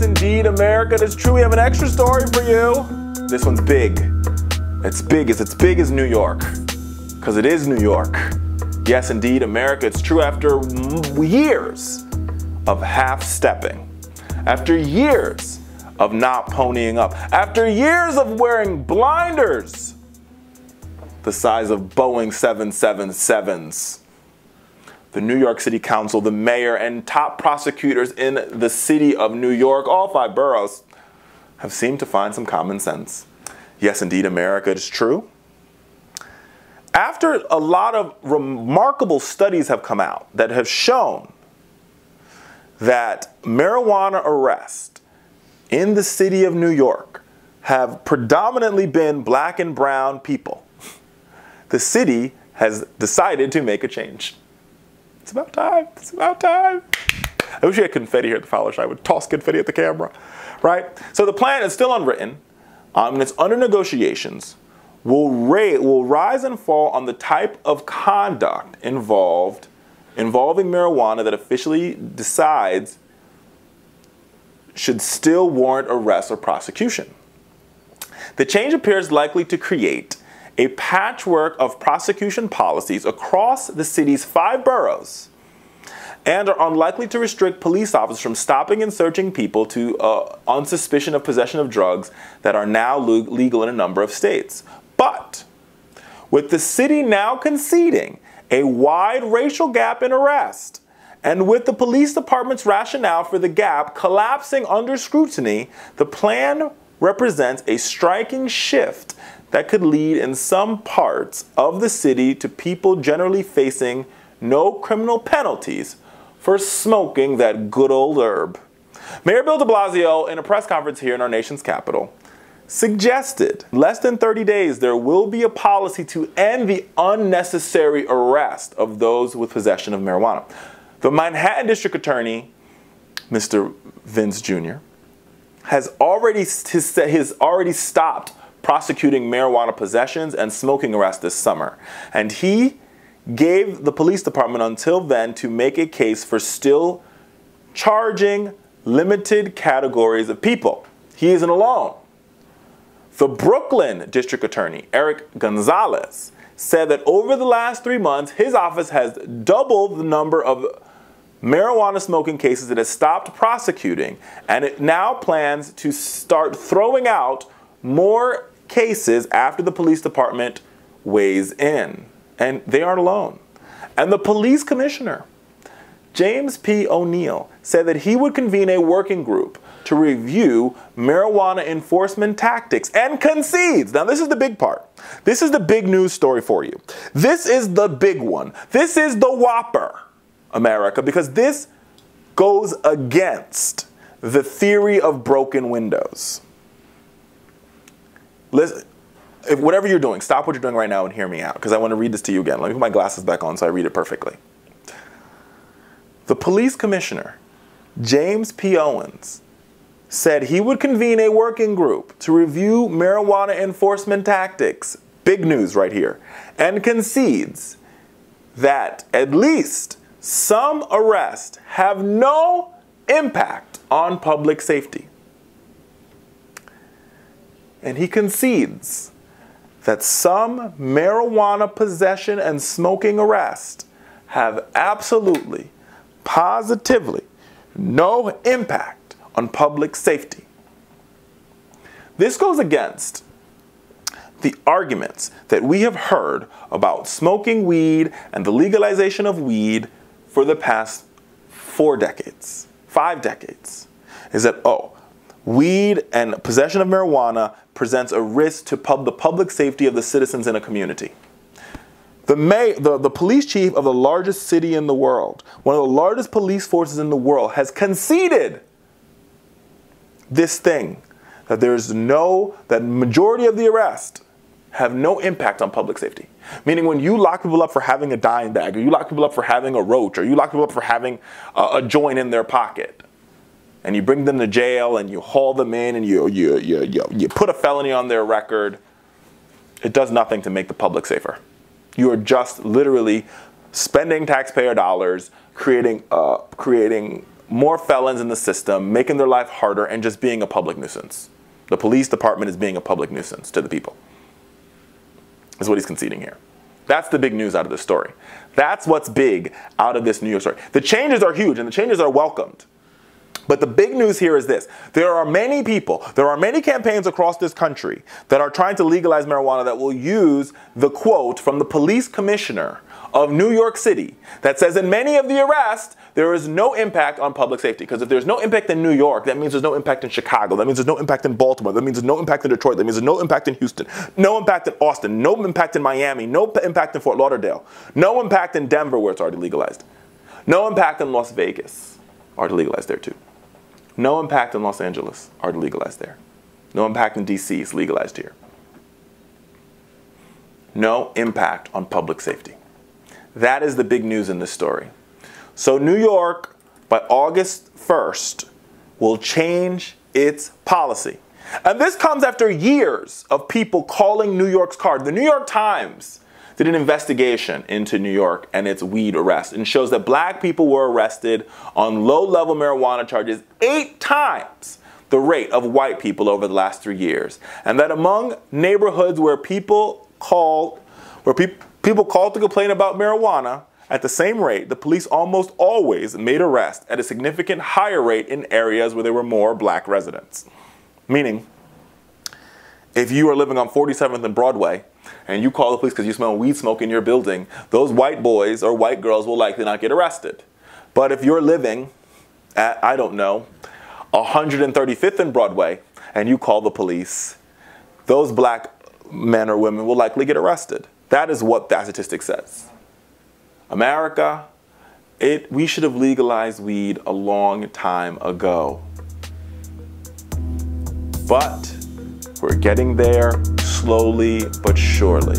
Yes, indeed, America, it is true. We have an extra story for you. This one's big. It's big as New York, because it is New York. Yes, indeed, America, it's true. After years of half-stepping, after years of not ponying up, after years of wearing blinders the size of Boeing 777s, the New York City Council, the mayor, and top prosecutors in the city of New York, all 5 boroughs, have seemed to find some common sense. Yes, indeed, America, it is true. After a lot of remarkable studies have come out that have shown that marijuana arrests in the city of New York have predominantly been black and brown people, the city has decided to make a change. It's about time. It's about time. I wish we had confetti here at the Fowler Show. I would toss confetti at the camera, right? So the plan is still unwritten, and it's under negotiations. Will rise and fall on the type of conduct involving marijuana that officially decides should still warrant arrest or prosecution. The change appears likely to create a patchwork of prosecution policies across the city's 5 boroughs and are unlikely to restrict police officers from stopping and searching people on suspicion of possession of drugs that are now legal in a number of states. But with the city now conceding a wide racial gap in arrest, and with the police department's rationale for the gap collapsing under scrutiny, the plan represents a striking shift that could lead in some parts of the city to people generally facing no criminal penalties for smoking that good old herb. Mayor Bill de Blasio, in a press conference here in our nation's capital, suggested in less than 30 days there will be a policy to end the unnecessary arrest of those with possession of marijuana. The Manhattan District Attorney, Mr. Vince Jr., has already stopped prosecuting marijuana possessions and smoking arrests this summer. And he gave the police department until then to make a case for still charging limited categories of people. He isn't alone. The Brooklyn District Attorney, Eric Gonzalez, said that over the last 3 months, his office has doubled the number of marijuana smoking cases it has stopped prosecuting, and it now plans to start throwing out more cases after the police department weighs in. And they aren't alone. And the police commissioner, James P. O'Neill, said that he would convene a working group to review marijuana enforcement tactics and concedes. Now, this is the big part. This is the big news story for you. This is the big one. This is the whopper, America, because this goes against the theory of broken windows. Listen, whatever you're doing, stop what you're doing right now and hear me out, because I want to read this to you again. Let me put my glasses back on so I read it perfectly. The police commissioner, James P. Owens, said he would convene a working group to review marijuana enforcement tactics, big news right here, and concedes that at least some arrests have no impact on public safety. And he concedes that some marijuana possession and smoking arrests have absolutely, positively no impact on public safety. This goes against the arguments that we have heard about smoking weed and the legalization of weed for the past 4 decades, 5 decades, is that, weed and possession of marijuana presents a risk to the public safety of the citizens in a community. The police chief of the largest city in the world, one of the largest police forces in the world, has conceded this thing, that that majority of the arrests have no impact on public safety. Meaning when you lock people up for having a dime bag, or you lock people up for having a roach, or you lock people up for having a joint in their pocket, and you bring them to jail and you haul them in and you put a felony on their record, it does nothing to make the public safer. You are just literally spending taxpayer dollars, creating more felons in the system, making their life harder, and just being a public nuisance. The police department is being a public nuisance to the people. Is what he's conceding here. That's the big news out of this story. That's what's big out of this New York story. The changes are huge, and the changes are welcomed. But the big news here is this. There are many people, there are many campaigns across this country that are trying to legalize marijuana that will use the quote from the police commissioner of New York City that says in many of the arrests, there is no impact on public safety. Because if there's no impact in New York, that means there's no impact in Chicago. That means there's no impact in Baltimore. That means there's no impact in Detroit. That means there's no impact in Houston. No impact in Austin. No impact in Miami. No impact in Fort Lauderdale. No impact in Denver, where it's already legalized. No impact in Las Vegas. Already legalized there too. No impact in Los Angeles. Already legalized there. No impact in DC. It's legalized here. No impact on public safety. That is the big news in this story. So New York, by August 1st, will change its policy. And this comes after years of people calling New York's card. The New York Times did an investigation into New York and its weed arrest and shows that black people were arrested on low-level marijuana charges 8 times the rate of white people over the last 3 years. And that among neighborhoods where people called to complain about marijuana at the same rate, the police almost always made arrests at a significant higher rate in areas where there were more black residents. Meaning, if you are living on 47th and Broadway and you call the police because you smell weed smoke in your building, those white boys or white girls will likely not get arrested. But if you're living at, I don't know, 135th and Broadway and you call the police, those black men or women will likely get arrested. That is what that statistic says. America, we should have legalized weed a long time ago. But we're getting there slowly but surely.